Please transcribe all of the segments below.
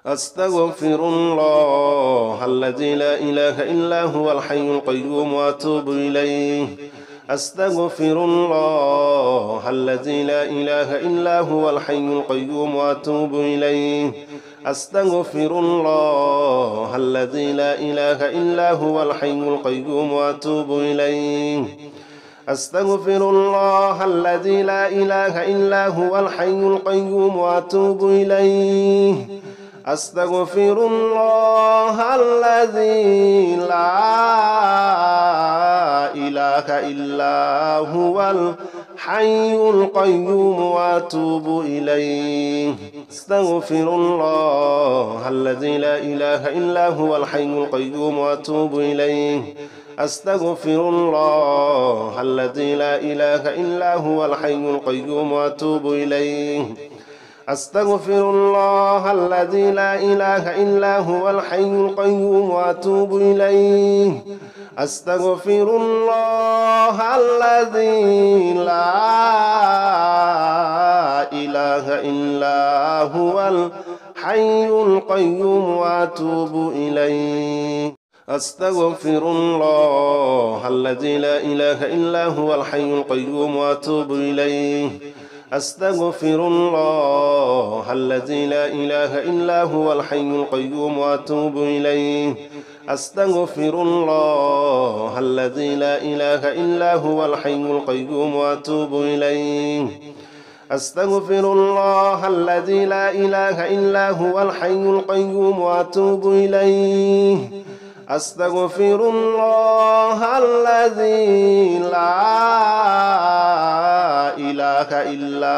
أستغفر الله الذي لا إله إلا هو الحي القيوم وأتوب إليه. أستغفر الله الذي لا إله إلا هو الحي القيوم وأتوب إليه. أستغفر الله الذي لا إله إلا هو الحي القيوم وأتوب إليه. أستغفر الله الذي لا إله إلا هو الحي القيوم وأتوب إليه. أستغفر الله الذي لا إله إلا هو الحي القيوم وأتوب إليه. أستغفر الله الذي لا إله إلا هو الحي القيوم وأتوب إليه. أستغفر الله الذي لا إله إلا هو الحي القيوم وأتوب إليه. أستغفر الله الذي لا إله إلا هو الحي القيوم وأتوب إليه. أستغفر الله الذي لا إله إلا هو الحي القيوم وأتوب إليه. أستغفر الله الذي لا إله إلا هو الحي القيوم وأتوب إليه. أستغفر الله الذي لا إله إلا هو الحي القيوم وأتوب إليه. أستغفر الله الذي لا إله إلا هو الحي القيوم وأتوب إليه. أستغفر الله الذي لا إله إلا هو الحي القيوم وأتوب إليه. أستغفر الله الذي لا إله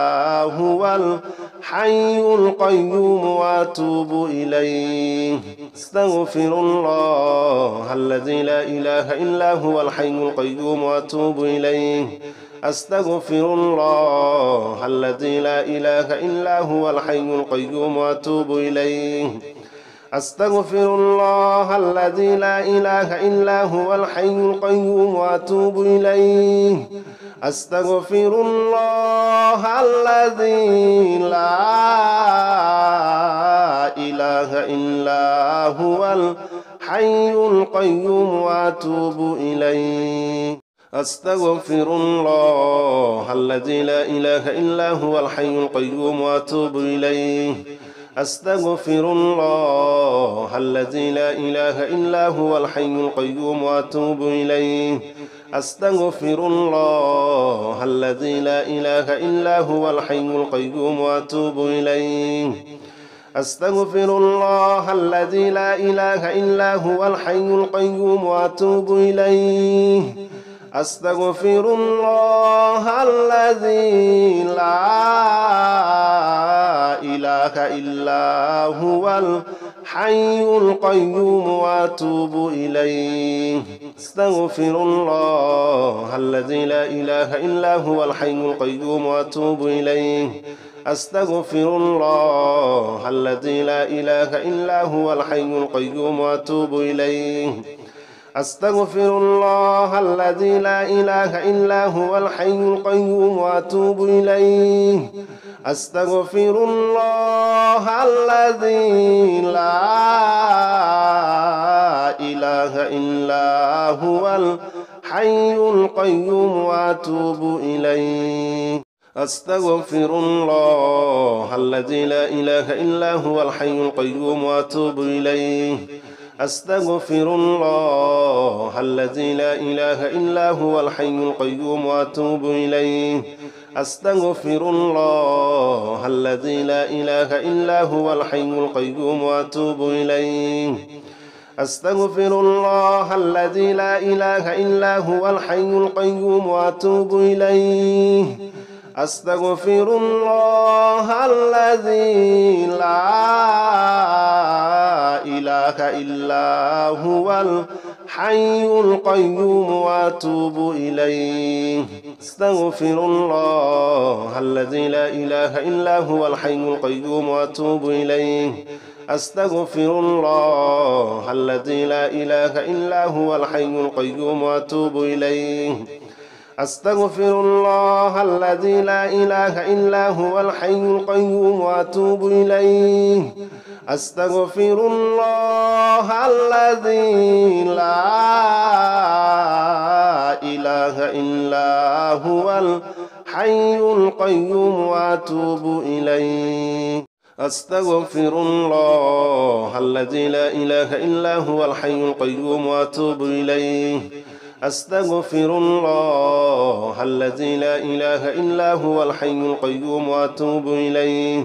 إلا هو الحي القيوم وأتوب إليه. أستغفر الله الذي لا إله إلا هو الحي القيوم وأتوب إليه. أستغفر الله الذي لا إله إلا هو الحي القيوم وأتوب إليه. أستغفر الله الذي لا إله إلا هو الحي القيوم وأتوب إليه. أستغفر الله الذي لا إله إلا هو الحي القيوم وأتوب إليه. أستغفر الله الذي لا إله إلا هو الحي القيوم وأتوب إليه. أستغفر الله الذي لا إله إلا هو الحي القيوم وأتوب إليه. أستغفر الله الذي لا إله إلا هو الحي القيوم وأتوب إليه. أستغفر الله الذي لا إله إلا هو الحي القيوم وأتوب إليه. أستغفر الله الذي لا إله إلا هو الحي القيوم وأتوب إليه. أستغفر الله الذي لا إله إلا هو الحي القيوم وأتوب إليه. أستغفر الله الذي لا إله إلا هو الحي القيوم وأتوب إليه. أستغفر الله الذي لا إله إلا هو الحي القيوم وأتوب إليه. أستغفر الله الذي لا إله إلا هو الحي القيوم وأتوب إليه. أستغفر الله الذي لا إله إلا هو الحي القيوم وأتوب إليه. أستغفر الله الذي لا إله إلا هو الحي القيوم وأتوب إليه. أستغفر الله الذي لا إله إلا هو الحي القيوم وأتوب إليه. أستغفر الله الذي لا إله إلا هو الحي القيوم وأتوب إليه. أستغفر الله الذي لا إله إلا هو الحي القيوم وأتوب إليه. أستغفر الله الذي لا إله إلا هو الحي القيوم وأتوب إليه. أستغفر الله الذي لا إله إلا هو الحي القيوم وأتوب إليه. أستغفر الله الذي لا إله إلا هو الحي القيوم وأتوب إليه أستغفر الله الذي لا إله إلا هو الحي القيوم وأتوب إليه أستغفر الله الذي لا إله إلا هو الحي القيوم وأتوب إليه أستغفر الله الذي لا إله إلا هو الحي القيوم وأتوب إليه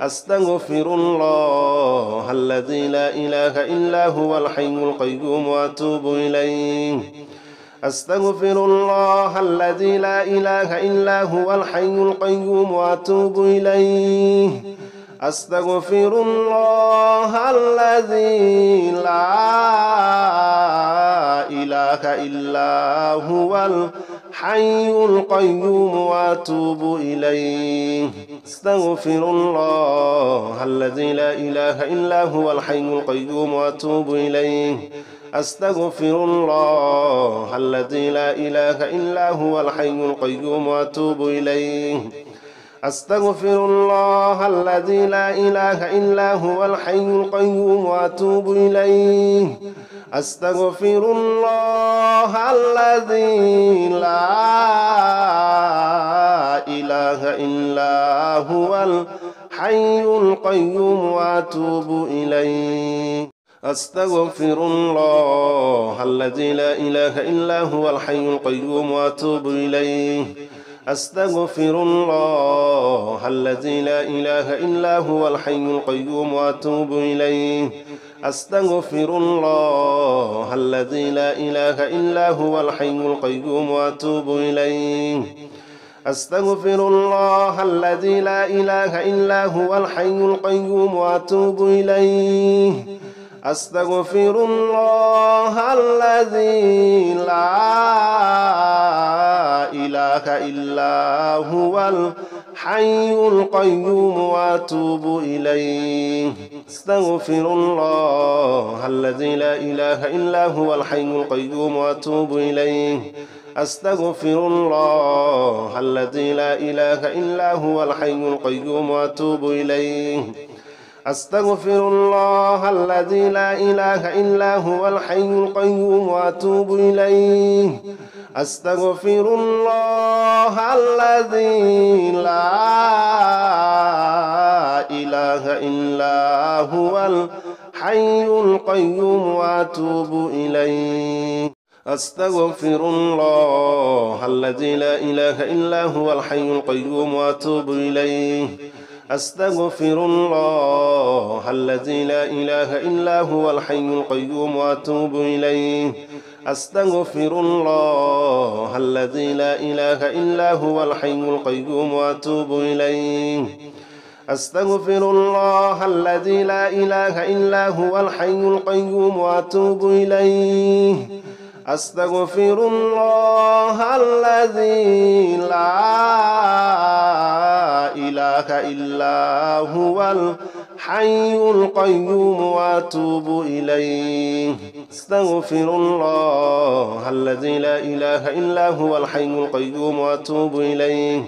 أستغفر الله الذي لا إله إلا هو الحي القيوم وأتوب إليه أستغفر الله الذي لا إله إلا هو الحي القيوم وأتوب إليه أستغفر الله الذي لا إله إلا هو الحي القيوم وأتوب إليه أستغفر الله الذي لا إله إلا هو الحي القيوم وأتوب إليه أستغفر الله الذي لا إله إلا هو الحي القيوم وأتوب إليه أستغفر الله الذي لا إله إلا هو الحي القيوم وأتوب إليه أستغفر الله الذي لا إله إلا هو الحي القيوم وأتوب إليه أستغفر الله الذي لا إله إلا هو الحي القيوم وأتوب إليه أستغفر الله الذي لا إله إلا هو الحي القيوم وأتوب إليه أستغفر الله الذي لا إله إلا هو الحي القيوم وأتوب إليه أستغفر الله الذي لا إله إلا هو الحي القيوم وأتوب إليه أستغفر الله الذي لا إله إلا هو الحي القيوم وأتوب إليه أستغفر الله الذي لا إله إلا هو الحي القيوم وأتوب إليه أستغفر الله الذي لا إله إلا هو الحي القيوم وأتوب إليه أستغفر الله الذي لا إله إلا هو الحي القيوم وأتوب إليه أستغفر الله الذي لا إله إلا هو الحي القيوم وأتوب إليه أستغفر الله الذي لا إله إلا هو الحي القيوم وأتوب إليه أستغفر الله الذي لا إله إلا هو الحي القيوم وأتوب إليه أستغفر الله الذي لا إله إلا هو الحي القيوم وأتوب إليه أستغفر الله الذي لا إله إلا هو الحي القيوم وأتوب إليه أستغفر الله الذي لا إله إلا هو الحي القيوم وأتوب إليه أستغفر الله الذي لا إله إلا هو الحي القيوم وأتوب إليه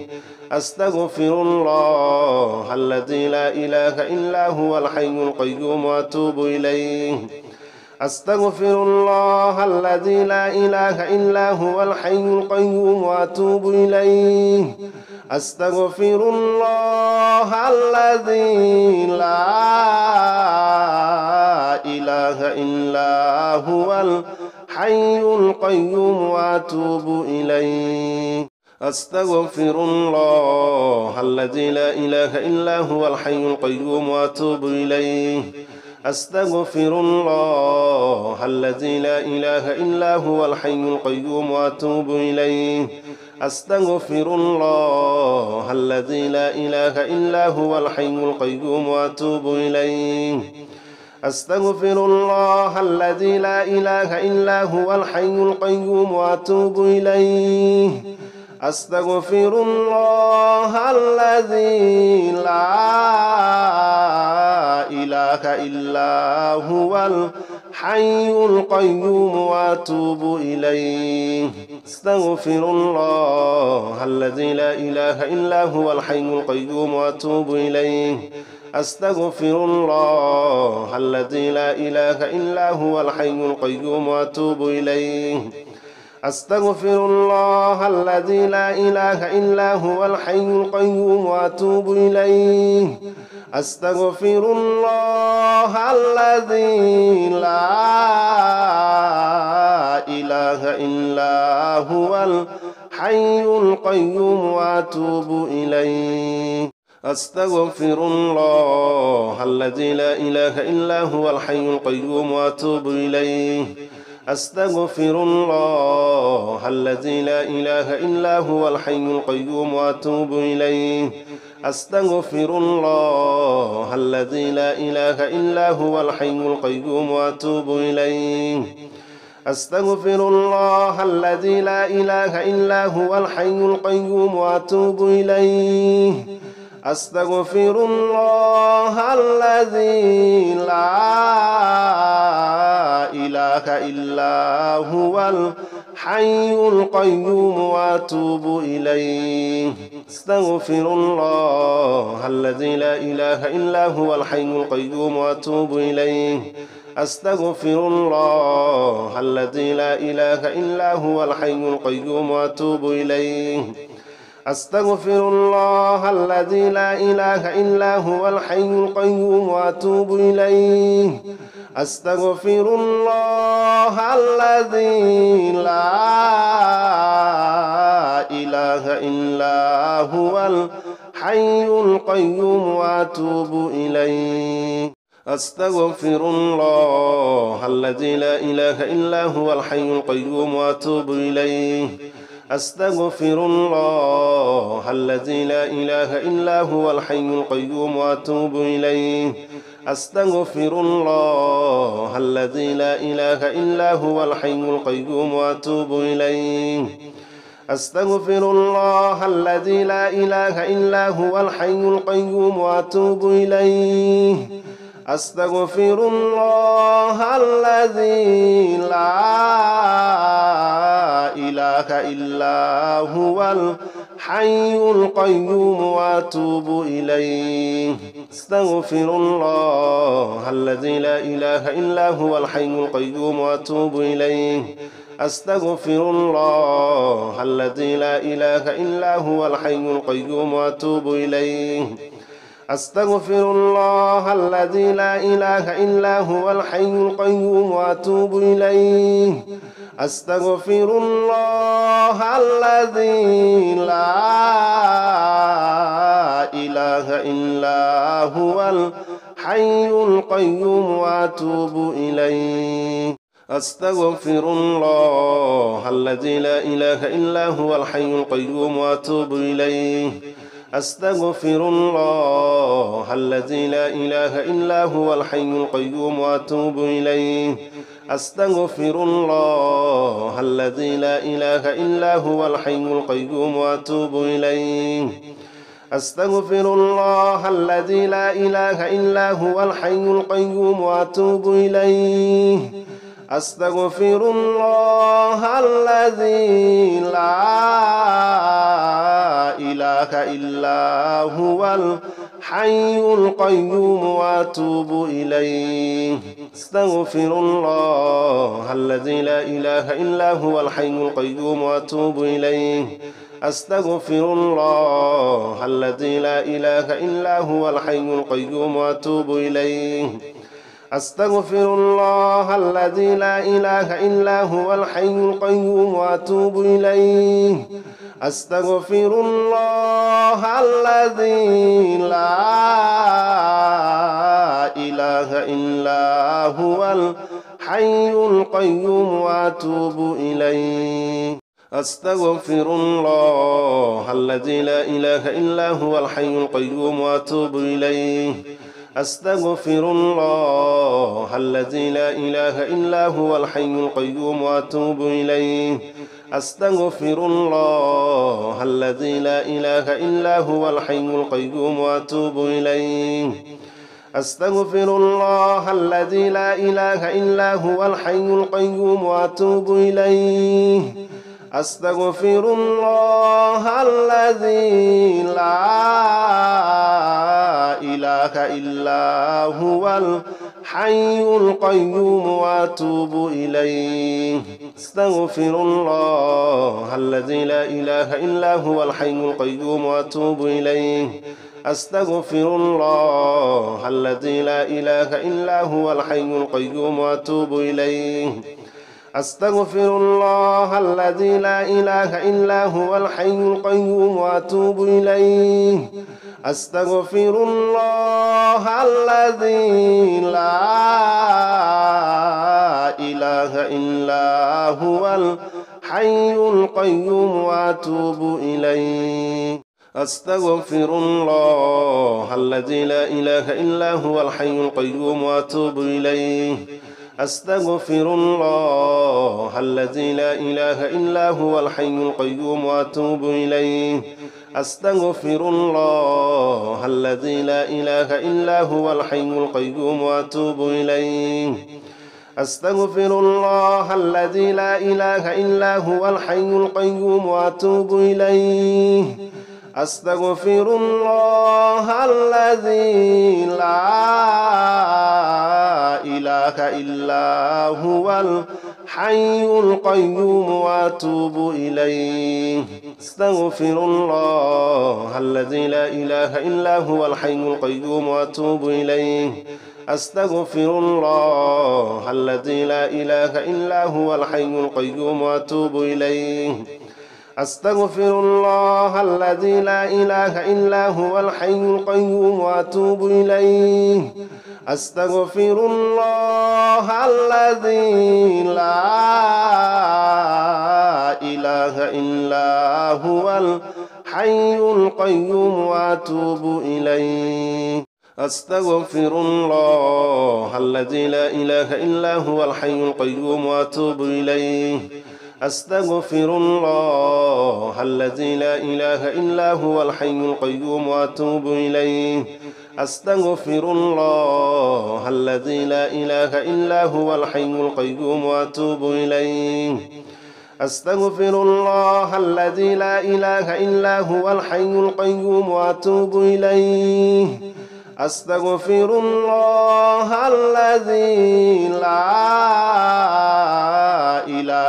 أستغفر الله الذي لا إله إلا هو الحي القيوم وأتوب إليه أستغفر الله الذي لا إله إلا هو الحي القيوم وأتوب إليه أستغفر الله الذي لا إله إلا هو الحي القيوم وأتوب إليه أستغفر الله الذي لا إله إلا هو الحي القيوم وأتوب إليه أستغفر الله الذي لا إله إلا هو الحي القيوم وأتوب إليه أستغفر الله الذي لا إله إلا هو الحي القيوم وأتوب إليه أستغفر الله الذي لا إله إلا هو الحي القيوم وأتوب إليه أستغفر الله الذي لا إله إلا هو الحي القيوم وأتوب إليه أستغفر الله الذي لا إله إلا هو الحي القيوم وأتوب إليه أستغفر الله الذي لا إله إلا هو الحي القيوم وأتوب إليه أستغفر الله الذي لا إله إلا هو الحي القيوم وأتوب إليه أستغفر الله الذي لا إله إلا هو الحي القيوم وأتوب إليه أستغفر الله الذي لا إله إلا هو الحي القيوم وأتوب إليه أستغفر الله الذي لا إله إلا هو الحي القيوم وأتوب إليه أستغفر الله الذي لا إله إلا هو الحي القيوم وأتوب إليه أستغفر الله الذي لا إله إلا هو الحي القيوم وأتوب إليه أستغفر الله الذي لا إله إلا هو الحي القيوم وأتوب إليه أستغفر الله الذي لا إله إلا هو الحي القيوم وأتوب إليه أستغفر الله الذي لا إله إلا هو الحي القيوم وأتوب إليه أستغفر الله الذي لا إله إلا هو الحي القيوم وأتوب إليه أستغفر الله الذي لا إله إلا هو الحي القيوم وأتوب إليه أستغفر الله الذي لا إله إلا هو الحي القيوم وأتوب إليه أستغفر الله الذي لا إله إلا هو الحي القيوم وأتوب إليه أستغفر الله الذي لا إله إلا هو الحي القيوم وأتوب إليه أستغفر الله الذي لا إله إلا هو الحي القيوم وأتوب إليه أستغفر الله الذي لا إله إلا هو الحي القيوم وأتوب إليه أستغفر الله الذي لا إله إلا هو الحي القيوم وأتوب إليه أستغفر الله الذي لا إله إلا هو الحي القيوم وأتوب إليه أستغفر الله الذي لا إله إلا هو الحي القيوم وأتوب إليه أستغفر الله الذي لا إله إلا هو الحي القيوم وأتوب إليه أستغفر الله الذي لا إله إلا هو الحي القيوم وأتوب إليه أستغفر الله الذي لا إله إلا هو الحي القيوم وأتوب إليه أستغفر الله الذي لا إله إلا هو الحي القيوم وأتوب إليه أستغفر الله الذي لا إله إلا هو الحي القيوم وأتوب إليه أستغفر الله الذي لا إله إلا هو الحي القيوم وأتوب إليه أستغفر الله الذي لا إله إلا هو الحي القيوم وأتوب إليه أستغفر الله الذي لا إله إلا هو الحي القيوم وأتوب إليه أستغفر الله الذي لا إله إلا هو الحي القيوم وأتوب إليه أستغفر الله الذي لا إله إلا هو الحي القيوم وأتوب إليه أستغفر الله الذي لا إله إلا هو الحي القيوم وأتوب إليه أستغفر الله الذي لا إله إلا هو الحي القيوم وأتوب إليه أستغفر الله الذي لا إله إلا هو الحي القيوم وأتوب إليه أستغفر الله الذي لا إله إلا هو الحي القيوم وأتوب إليه أستغفر الله الذي لا إله إلا هو الحي القيوم وأتوب إليه أستغفر الله الذي لا إله إلا هو الحي القيوم وأتوب إليه أستغفر الله الذي لا إله إلا هو الحي القيوم وأتوب إليه أستغفر الله الذي لا إله إلا هو الحي القيوم وأتوب إليه أستغفر الله الذي لا إله إلا هو الحي القيوم وأتوب إليه أستغفر الله الذي لا إله إلا هو الحي القيوم وأتوب إليه أستغفر الله الذي لا إله إلا هو الحي القيوم وأتوب إليه أستغفر الله الذي لا إله إلا هو الحي القيوم وأتوب إليه أستغفر الله الذي لا إله إلا هو الحي القيوم وأتوب إليه أستغفر الله الذي لا إله إلا هو الحي القيوم وأتوب إليه أستغفر الله الذي لا إله إلا هو الحي القيوم وأتوب إليه أستغفر الله الذي لا إله إلا هو الحي القيوم وأتوب إليه أستغفر الله الذي لا إله إلا هو الحي القيوم وأتوب إليه أستغفر الله الذي لا إله إلا هو الحي القيوم وأتوب إليه أستغفر الله الذي لا إله إلا هو الحي القيوم وأتوب إليه أستغفر الله الذي لا إله إلا هو الحي القيوم وأتوب إليه أستغفر الله الذي لا إله إلا هو الحي القيوم وأتوب إليه أستغفر الله الذي لا إله إلا هو الحي القيوم وأتوب إليه أستغفر الله الذي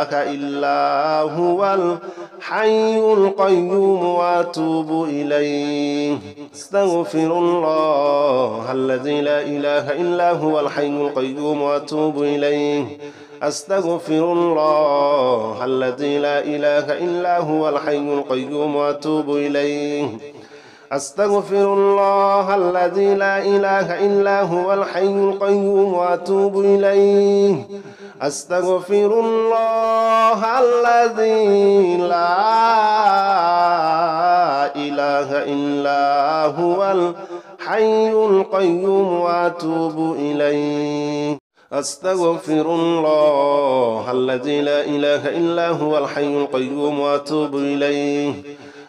لا إله إلا هو الحي القيوم وأتوب إليه أستغفر الله الذي لا إله إلا هو الحي القيوم وأتوب إليه أستغفر الله الذي لا إله إلا هو الحي القيوم وأتوب إليه أستغفر الله الذي لا إله إلا هو الحي القيوم وأتوب إليه أستغفر الله الذي لا إله إلا هو الحي القيوم وأتوب إليه أستغفر الله الذي لا إله إلا هو الحي القيوم وأتوب إليه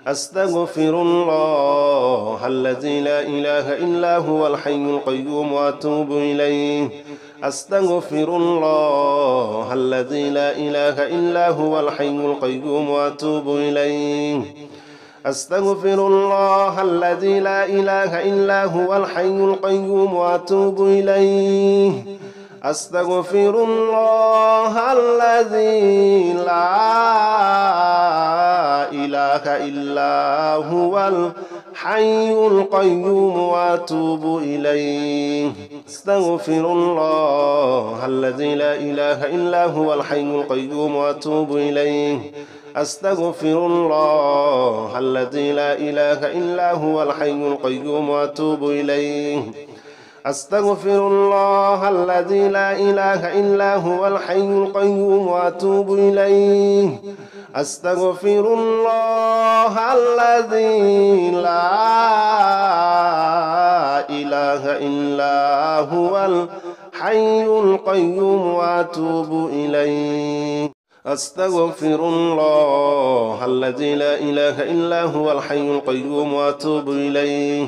أستغفر الله الذي لا إله إلا هو الحي القيوم وأتوب إليه أستغفر الله الذي لا إله إلا هو الحي القيوم وأتوب إليه أستغفر الله الذي لا إله إلا هو الحي القيوم وأتوب إليه أستغفر الله الذي لا إله إلا هو الحي القيوم وأتوب إليه أستغفر الله الذي لا إله إلا هو الحي القيوم وأتوب إليه أستغفر الله الذي لا إله إلا هو الحي القيوم وأتوب إليه أستغفر الله الذي لا إله إلا هو الحي القيوم وأتوب إليه أستغفر الله الذي لا إله إلا هو الحي القيوم وأتوب إليه أستغفر الله الذي لا إله إلا هو الحي القيوم وأتوب إليه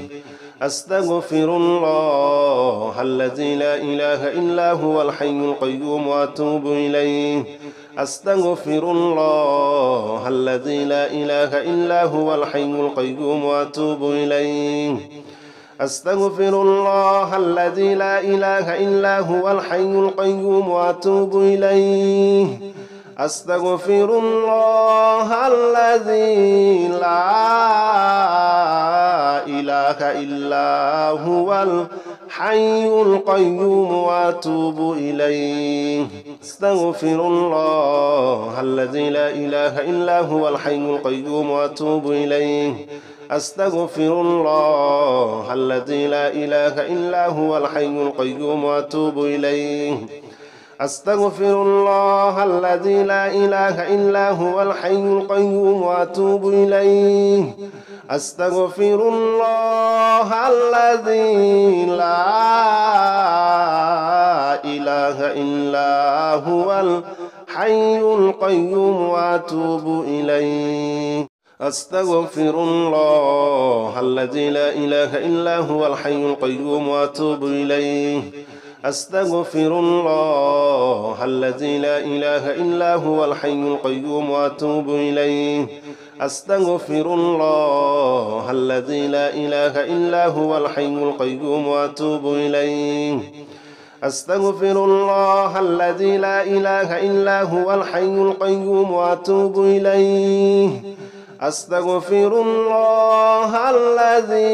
أستغفر الله الذي لا إله إلا هو الحي القيوم وأتوب إليه أستغفر الله الذي لا إله إلا هو الحي القيوم وأتوب إليه أستغفر الله الذي لا إله إلا هو الحي القيوم وأتوب إليه أستغفر الله الذي لا إله إلا هو الحي القيوم وأتوب إليه أستغفر الله الذي لا إله إلا هو الحي القيوم وأتوب إليه أستغفر الله الذي لا إله إلا هو الحي القيوم وأتوب إليه أستغفر الله الذي لا إله إلا هو الحي القيوم وأتوب إليه أستغفر الله الذي لا إله إلا هو الحي القيوم وأتوب إليه أستغفر الله الذي لا إله إلا هو الحي القيوم وأتوب إليه أستغفر الله الذي لا إله إلا هو الحي القيوم وأتوب إليه أستغفر الله الذي لا إله إلا هو الحي القيوم وأتوب إليه أستغفر الله الذي لا إله إلا هو الحي القيوم وأتوب إليه أستغفر الله الذي لا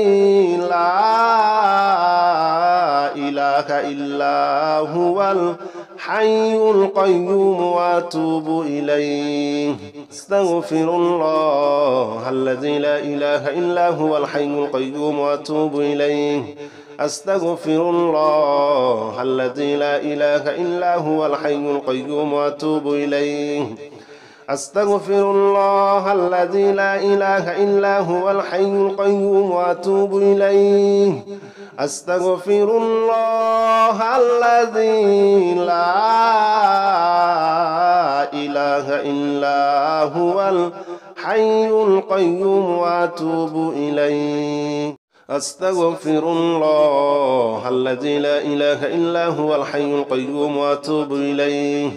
إله إلا هو الحي القيوم وأتوب إليه أستغفر الله الذي لا إله إلا هو الحي القيوم وأتوب إليه أستغفر الله الذي لا إله إلا هو الحي القيوم وأتوب إليه أستغفر الله الذي لا إله إلا هو الحي القيوم وأتوب إليه أستغفر الله الذي لا إله إلا هو الحي القيوم وأتوب إليه أستغفر الله الذي لا إله إلا هو الحي القيوم وأتوب إليه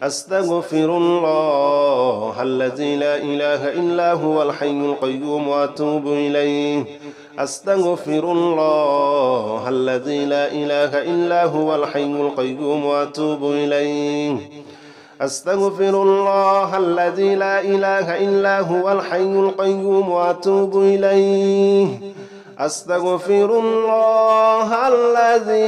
أستغفر الله الذي لا إله إلا هو الحي القيوم وأتوب إليه أستغفر الله الذي لا إله إلا هو الحي القيوم وأتوب إليه أستغفر الله الذي لا إله إلا هو الحي القيوم وأتوب إليه أستغفر الله الذي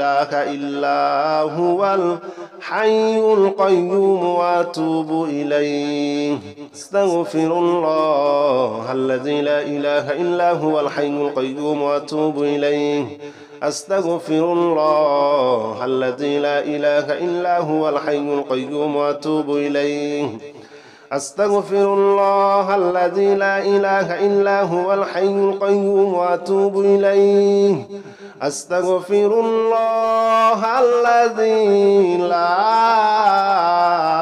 لا إله إلا هو الحي القيوم وأتوب إليه أستغفر الله الذي لا إله إلا هو الحي القيوم وأتوب إليه أستغفر الله الذي لا إله إلا هو الحي القيوم وأتوب إليه أستغفر الله الذي لا إله إلا هو الحي القيوم وأتوب إليه أستغفر الله الذي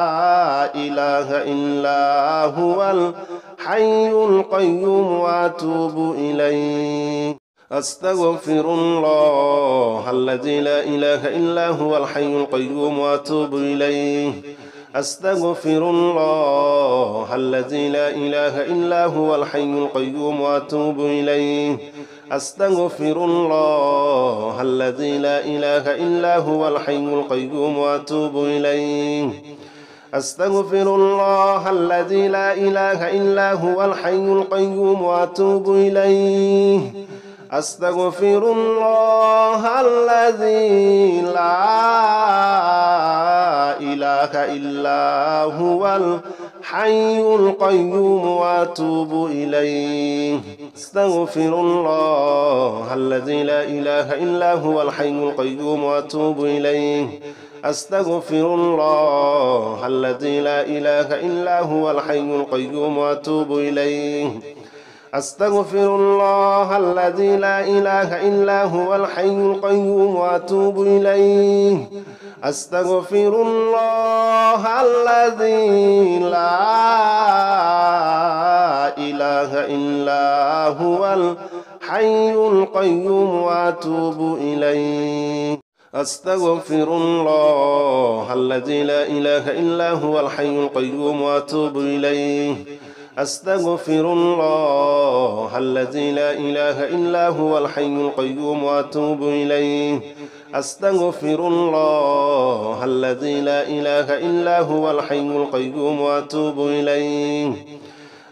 لا إله إلا هو الحي القيوم وأتوب إليه أستغفر الله الذي لا إله إلا هو الحي القيوم وأتوب إليه أستغفر الله الذي لا إله إلا هو الحي القيوم وأتوب إليه أستغفر الله الذي لا إله إلا هو الحي القيوم وأتوب إليه أستغفر الله الذي لا إله إلا هو الحي القيوم وأتوب إليه أستغفر الله الذي لا إله إلا هو الحي القيوم وأتوب إليه أستغفر الله الذي لا إله إلا هو الحي القيوم وأتوب إليه أستغفر الله الذي لا إله إلا هو الحي القيوم وأتوب إليه أستغفر الله الذي لا إله إلا هو الحي القيوم وأتوب إليه أستغفر الله الذي لا إله إلا هو الحي القيوم وأتوب إليه أستغفر الله الذي لا إله إلا هو الحي القيوم وأتوب إليه أستغفر الله الذي لا إله إلا هو الحي القيوم وأتوب إليه أستغفر الله الذي لا إله إلا هو الحي القيوم وأتوب إليه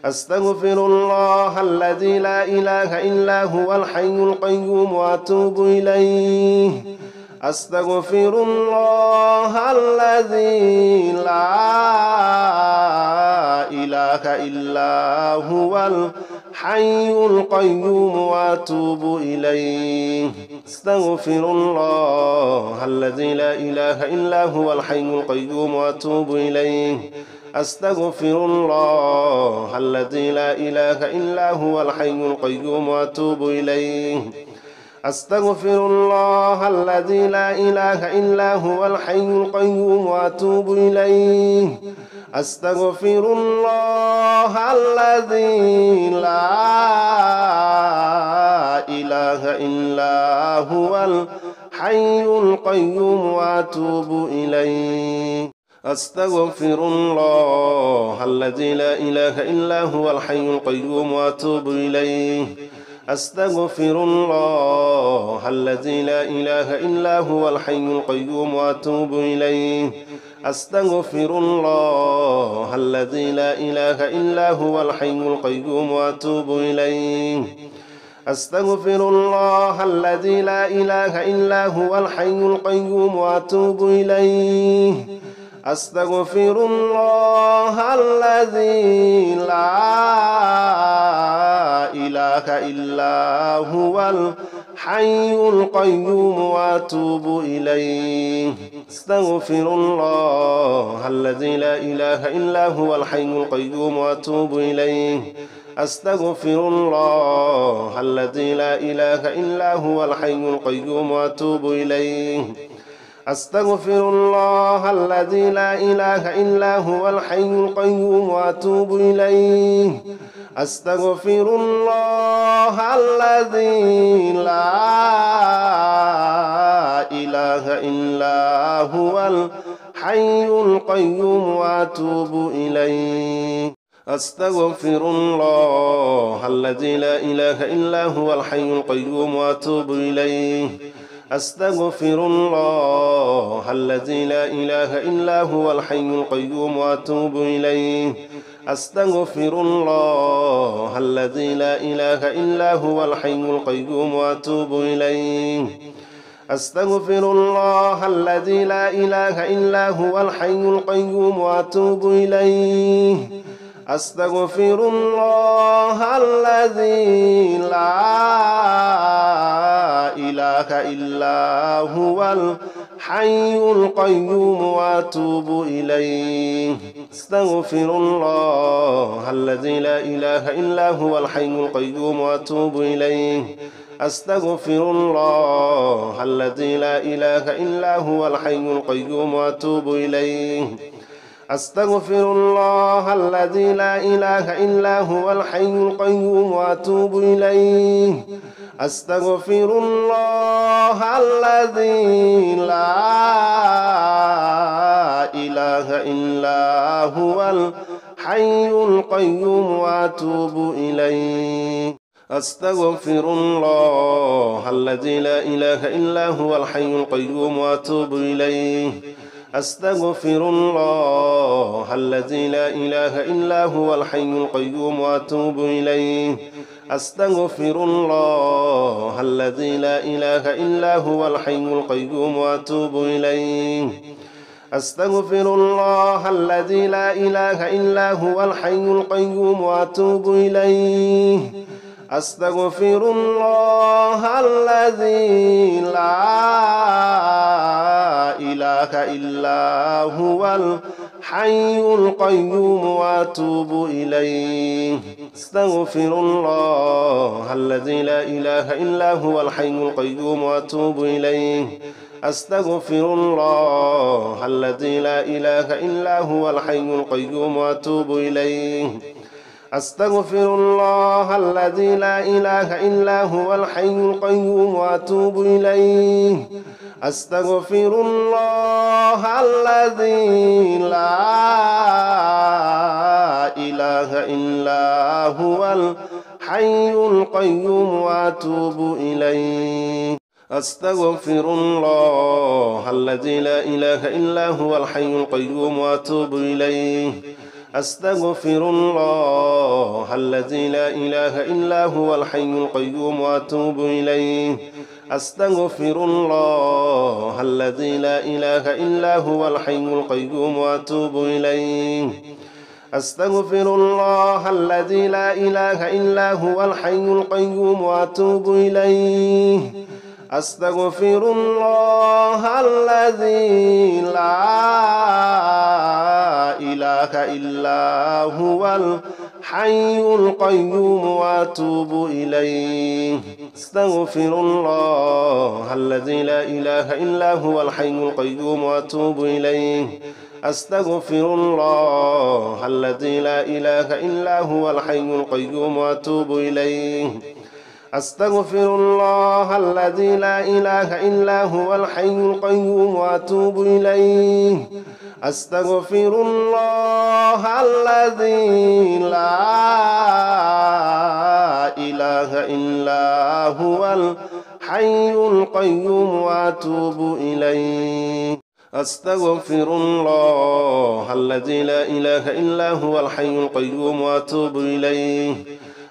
أستغفر الله الذي لا إله إلا هو الحي القيوم وأتوب إليه أستغفر الله الذي لا إله إلا هو الحي القيوم وأتوب إليه أستغفر الله الذي لا إله إلا هو الحي القيوم وأتوب إليه أستغفر الله الذي لا إله إلا هو الحي القيوم وأتوب إليه أستغفر الله الذي لا إله إلا هو الحي القيوم وأتوب إليه أستغفر الله الذي لا إله إلا هو الحي القيوم وأتوب إليه أستغفر الله الذي لا إله إلا هو الحي القيوم وأتوب إليه أستغفر الله الذي لا إله إلا هو الحي القيوم وأتوب إليه أستغفر الله الذي لا إله إلا هو الحي القيوم وأتوب إليه أستغفر الله الذي لا إله إلا هو الحي القيوم وأتوب إليه أستغفر الله الذي لا إله إلا هو الحي القيوم وأتوب إليه أستغفر الله الذي لا إله إلا هو الحي القيوم وأتوب إليه أستغفر الله الذي لا إله إلا هو الحي القيوم وأتوب إليه أستغفر الله الذي لا إله إلا هو الحي القيوم وأتوب إليه أستغفر الله الذي لا إله إلا هو الحي القيوم وأتوب إليه أستغفر الله الذي لا إله إلا هو الحي القيوم وأتوب إليه أستغفر الله الذي لا إله إلا هو الحي القيوم وأتوب إليه أستغفر الله الذي لا إله إلا هو الحي القيوم وأتوب إليه أستغفر الله الذي لا إله إلا هو الحي القيوم وأتوب إليه أستغفر الله الذي لا إله إلا هو الحي القيوم وأتوب إليه أستغفر الله الذي لا إله إلا هو الحي القيوم وأتوب إليه أستغفر الله الذي لا إله إلا هو الحي القيوم وأتوب إليه أستغفر الله الذي لا إله إلا هو الحي القيوم وأتوب إليه أستغفر الله الذي لا إله إلا هو الحي القيوم وأتوب إليه أستغفر الله الذي لا إله إلا هو الحي القيوم وأتوب إليه أستغفر الله الذي لا إله إلا هو الحي القيوم وأتوب إليه أستغفر الله الذي لا إله إلا هو الحي القيوم وأتوب إليه أستغفر الله الذي لا إله إلا هو الحي القيوم وأتوب إليه أستغفر الله الذي لا إله إلا هو الحي القيوم وأتوب إليه أستغفر الله الذي لا إله إلا هو الحي القيوم وأتوب إليه أستغفر الله الذي لا إله إلا هو الحي القيوم وأتوب إليه أستغفر الله الذي لا إله إلا هو الحي القيوم وأتوب إليه أستغفر الله الذي لا إله إلا هو الحي القيوم وأتوب إليه أستغفر الله الذي لا إله إلا هو الحي القيوم وأتوب إليه أستغفر الله الذي لا إله إلا هو الحي القيوم وأتوب إليه أستغفر الله الذي لا إله إلا هو الحي القيوم وأتوب إليه أستغفر الله الذي لا إله إلا هو الحي القيوم وأتوب إليه أستغفر الله الذي لا إله إلا هو الحي القيوم وأتوب إليه أستغفر الله الذي لا إله إلا هو الحي القيوم وأتوب إليه أستغفر الله الذي لا إله إلا هو الحي القيوم وأتوب إليه أستغفر الله الذي لا إله إلا هو الحي القيوم وأتوب إليه أستغفر الله الذي لا إله إلا هو الحي القيوم وأتوب إليه أستغفر الله الذي لا إله إلا هو الحي القيوم وأتوب إليه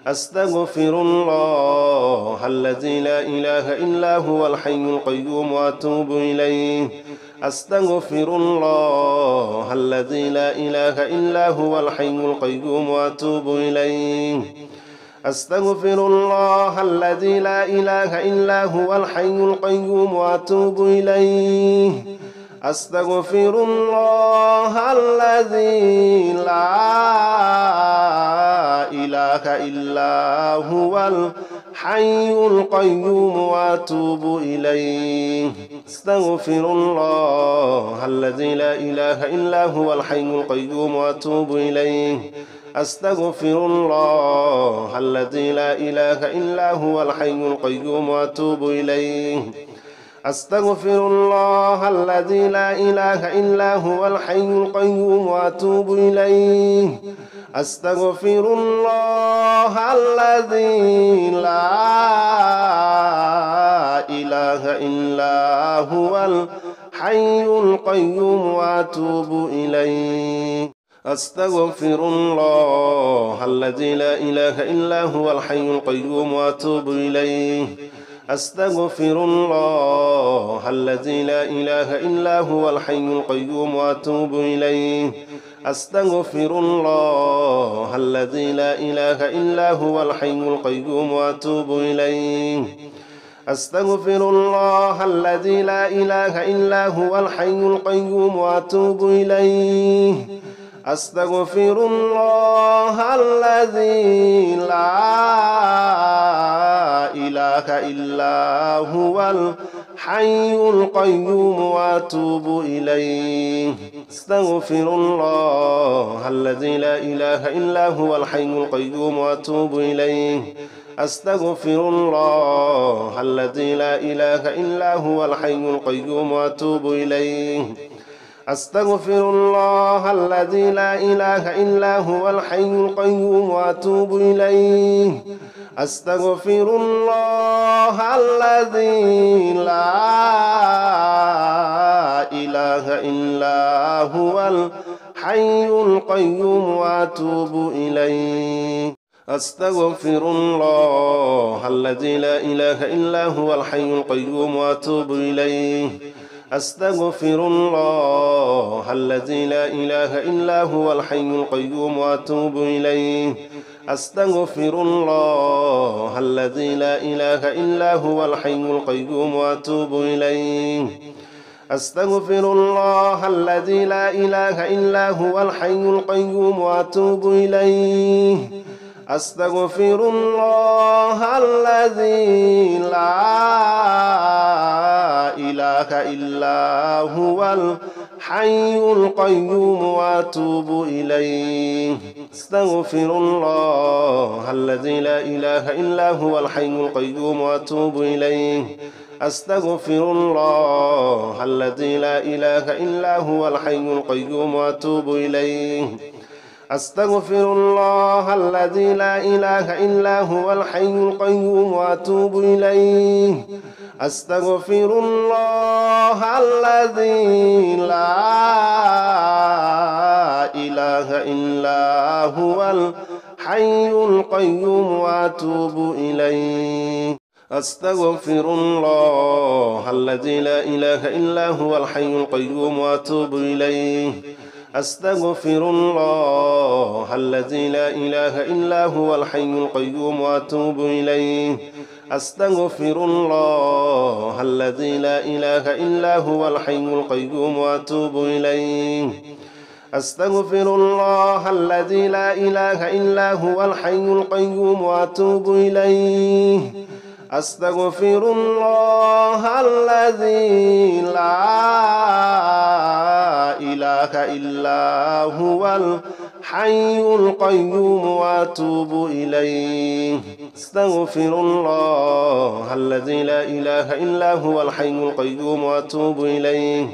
أستغفر الله الذي لا إله إلا هو الحي القيوم وأتوب إليه أستغفر الله الذي لا إله إلا هو الحي القيوم وأتوب إليه أستغفر الله الذي لا إله إلا هو الحي القيوم وأتوب إليه أستغفر الله الذي لا إله إلا هو الحي القيوم وأتوب إليه أستغفر الله الذي لا إله إلا هو الحي القيوم وأتوب إليه أستغفر الله الذي لا إله إلا هو الحي القيوم وأتوب إليه أستغفر الله الذي لا إله إلا هو الحي القيوم وأتوب إليه أستغفر الله الذي لا إله إلا هو الحي القيوم وأتوب إليه أستغفر الله الذي لا إله إلا هو الحي القيوم وأتوب إليه أستغفر الله الذي لا إله إلا هو الحي القيوم وأتوب إليه أستغفر الله الذي لا إله إلا هو الحي القيوم وأتوب إليه أستغفر الله الذي لا إله إلا هو الحي القيوم وأتوب إليه أستغفر الله الذي لا إله إلا هو الحي القيوم وأتوب إليه أستغفر الله الذي لا إله إلا هو الحي القيوم وأتوب إليه أستغفر الله الذي لا إله إلا هو الحي القيوم وأتوب إليه أستغفر الله الذي لا إله إلا هو الحي القيوم وأتوب إليه أستغفر الله الذي لا إله إلا هو الحي القيوم وأتوب إليه أستغفر الله الذي لا إله إلا هو الحي القيوم وأتوب إليه أستغفر الله الذي لا إله إلا هو الحي القيوم وأتوب إليه أستغفر الله الذي لا إله إلا هو الحي القيوم وأتوب إليه أستغفر الله الذي لا إله إلا هو الحي القيوم وأتوب إليه أستغفر الله الذي لا إله إلا هو الحي القيوم وأتوب إليه أستغفر الله الذي لا إله إلا هو الحي القيوم وأتوب إليه أستغفر الله الذي لا إله إلا هو الحي القيوم وأتوب إليه أستغفر الله الذي لا إله إلا هو الحي القيوم وأتوب إليه أستغفر الله الذي لا إله إلا هو الحي القيوم وأتوب إليه أستغفر الله الذي لا إله إلا هو الحي القيوم وأتوب إليه أستغفر الله الذي لا إله إلا هو الحي القيوم وأتوب إليه أستغفر الله الذي لا إله إلا هو الحي القيوم وأتوب إليه أستغفر الله الذي لا إله إلا هو الحي القيوم وأتوب إليه أستغفر الله الذي لا إله إلا هو الحي القيوم وأتوب إليه أستغفر الله الذي لا إله إلا هو الحي القيوم وأتوب إليه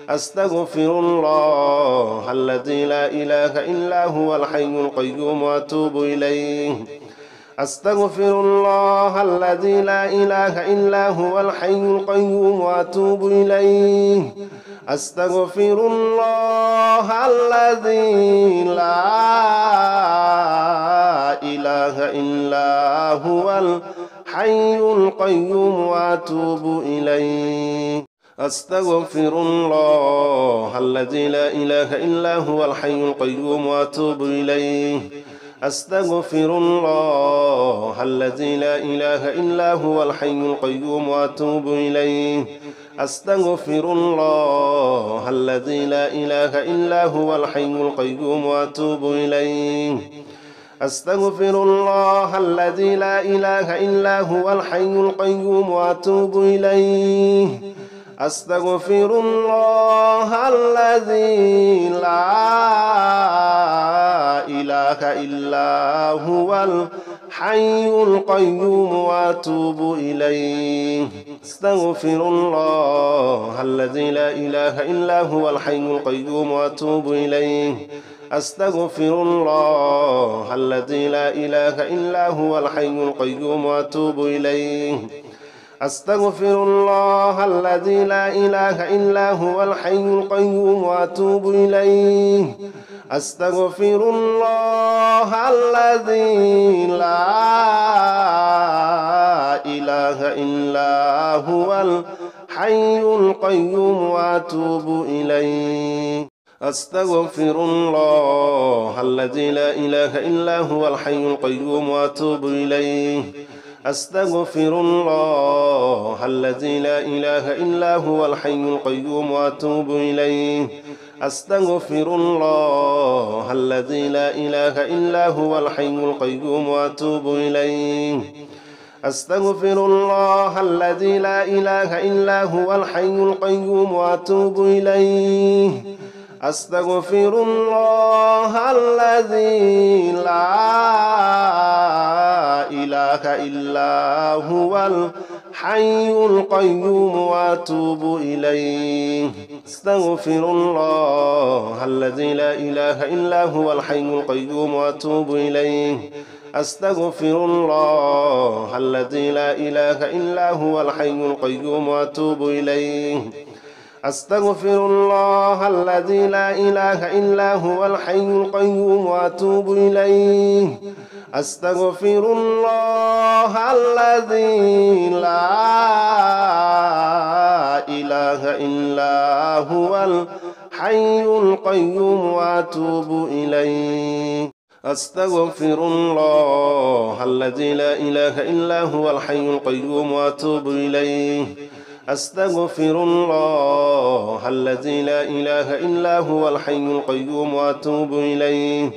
أستغفر الله الذي لا إله إلا هو الحي القيوم وأتوب إليه أستغفر الله الذي لا إله إلا هو الحي القيوم وأتوب إليه أستغفر الله الذي لا إله إلا هو الحي القيوم وأتوب إليه أستغفر الله الذي لا إله إلا هو الحي القيوم وأتوب إليه أستغفر الله الذي لا إله إلا هو الحي القيوم وأتوب إليه أستغفر الله الذي لا إله إلا هو الحي القيوم وأتوب إليه أستغفر الله الذي لا إله إلا هو الحي القيوم وأتوب إليه أستغفر الله الذي لا إله إلا هو الحي القيوم وأتوب إليه أستغفر الله الذي لا إله إلا هو الحي القيوم وأتوب إليه أستغفر الله الذي لا إله إلا هو الحي القيوم وأتوب إليه أستغفر الله الذي لا إله إلا هو الحي القيوم وأتوب إليه أستغفر الله الذي لا إله إلا هو الحي القيوم وأتوب إليه أستغفر الله الذي لا إله إلا هو الحي القيوم وأتوب إليه أستغفر الله الذي لا إله إلا هو الحي القيوم وأتوب إليه أستغفر الله الذي لا إله إلا هو الحي القيوم وأتوب إليه أستغفر الله الذي لا إله إلا هو الحي القيوم وأتوب إليه أستغفر الله الذي لا إله إلا هو الحي القيوم وأتوب إليه أستغفر الله الذي لا إله إلا هو الحي القيوم وأتوب إليه أستغفر الله الذي لا إله إلا هو الحي القيوم وأتوب إليه أستغفر الله الذي لا إله إلا هو الحي القيوم وأتوب إليه أستغفر الله الذي لا إله إلا هو الحي القيوم وأتوب إليه أستغفر الله الذي لا إله إلا هو الحي القيوم وأتوب إليه أستغفر الله الذي لا إله إلا هو الحي القيوم وأتوب إليه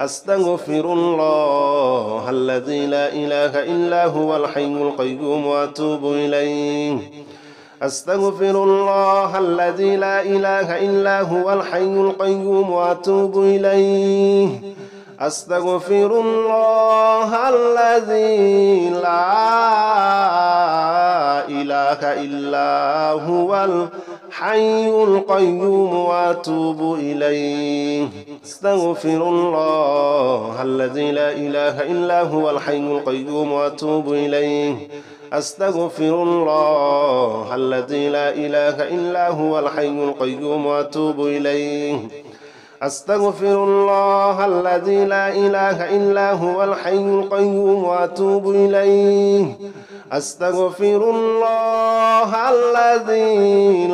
أستغفر الله الذي لا إله إلا هو الحي القيوم وأتوب إليه أستغفر الله الذي لا إله إلا هو الحي القيوم وأتوب إليه أستغفر الله الذي لا إله إلا هو الحي القيوم وأتوب إليه أستغفر الله الذي لا إله إلا هو الحي القيوم وأتوب إليه أستغفر الله الذي لا إله إلا هو الحي القيوم وأتوب إليه أستغفر الله الذي لا إله إلا هو الحي القيوم وأتوب إليه أستغفر الله الذي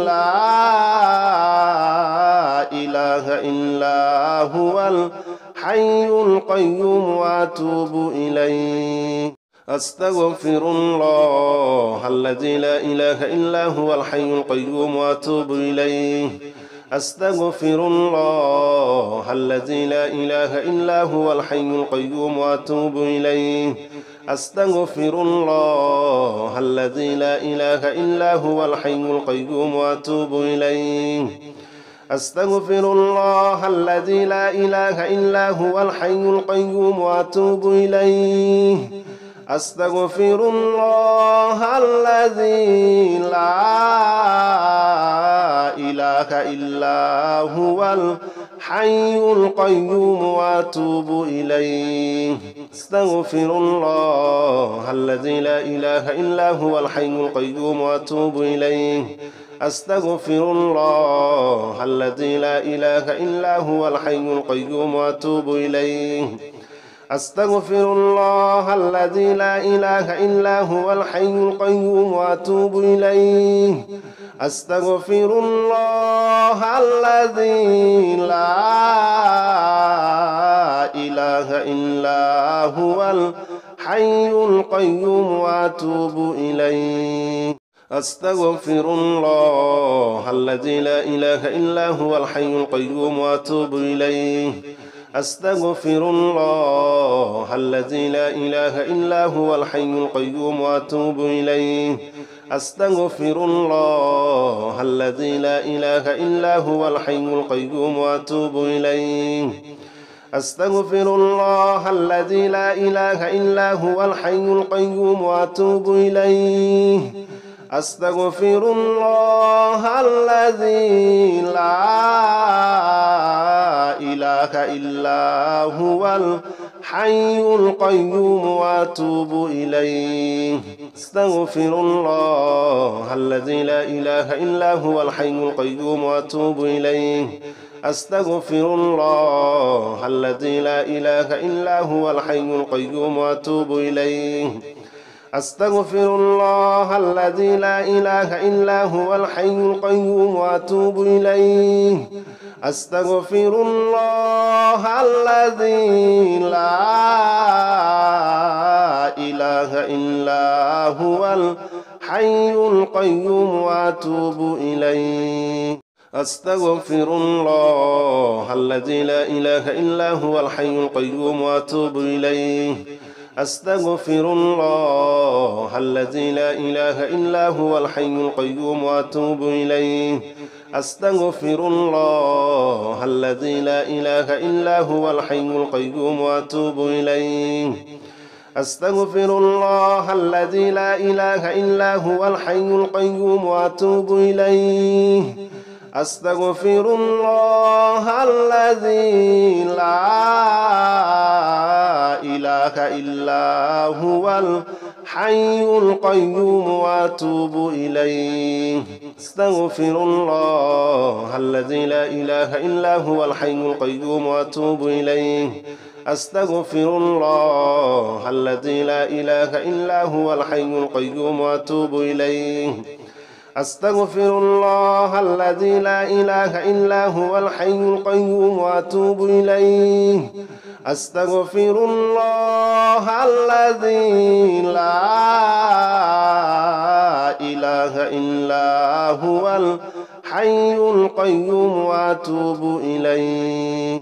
لا إله إلا هو الحي القيوم وأتوب إليه أستغفر الله الذي لا إله إلا هو الحي القيوم وأتوب إليه أستغفر الله الذي لا إله إلا هو الحي القيوم وأتوب إليه أستغفر الله الذي لا إله إلا هو الحي القيوم وأتوب إليه أستغفر الله الذي لا إله إلا هو الحي القيوم وأتوب إليه أستغفر الله الذي لا إله إلا هو الحي القيوم وأتوب إليه أستغفر الله الذي لا إله إلا هو الحي القيوم وأتوب إليه أستغفر الله الذي لا إله إلا هو الحي القيوم وأتوب إليه أستغفر الله الذي لا إله إلا هو الحي القيوم وأتوب إليه أستغفر الله الذي لا إله إلا هو الحي القيوم وأتوب إليه أستغفر الله الذي لا إله إلا هو الحي القيوم وأتوب إليه أستغفر الله الذي لا إله إلا هو الحي القيوم وأتوب إليه أستغفر الله الذي لا إله إلا هو الحي القيوم وأتوب إليه أستغفر الله الذي لا إله إلا هو الحي القيوم وأتوب إليه أستغفر الله الذي لا إله إلا هو الحي القيوم وأتوب إليه أستغفر الله الذي لا إله إلا هو الحي القيوم وأتوب إليه أستغفر الله الذي لا إله إلا هو الحي القيوم وأتوب إليه أستغفر الله الذي لا إله إلا هو الحي القيوم وأتوب إليه أستغفر الله الذي لا إله إلا هو الحي القيوم وأتوب إليه أستغفر الله الذي لا إله إلا هو الحي القيوم وأتوب إليه أستغفر الله الذي لا إله إلا هو الحي القيوم وأتوب إليه أستغفر الله الذي لا إله إلا هو الحي القيوم وأتوب إليه أستغفر الله الذي لا إله إلا هو الحي القيوم وأتوب إليه أستغفر الله الذي لا إله إلا هو الحي القيوم وأتوب إليه أستغفر الله الذي لا إله إلا هو الحي القيوم وأتوب إليه أستغفر الله الذي لا إله إلا هو الحي القيوم وأتوب إليه أستغفر الله الذي لا إله إلا هو الحي القيوم وأتوب إليه أستغفر الله الذي لا إله إلا هو الحي القيوم وأتوب إليه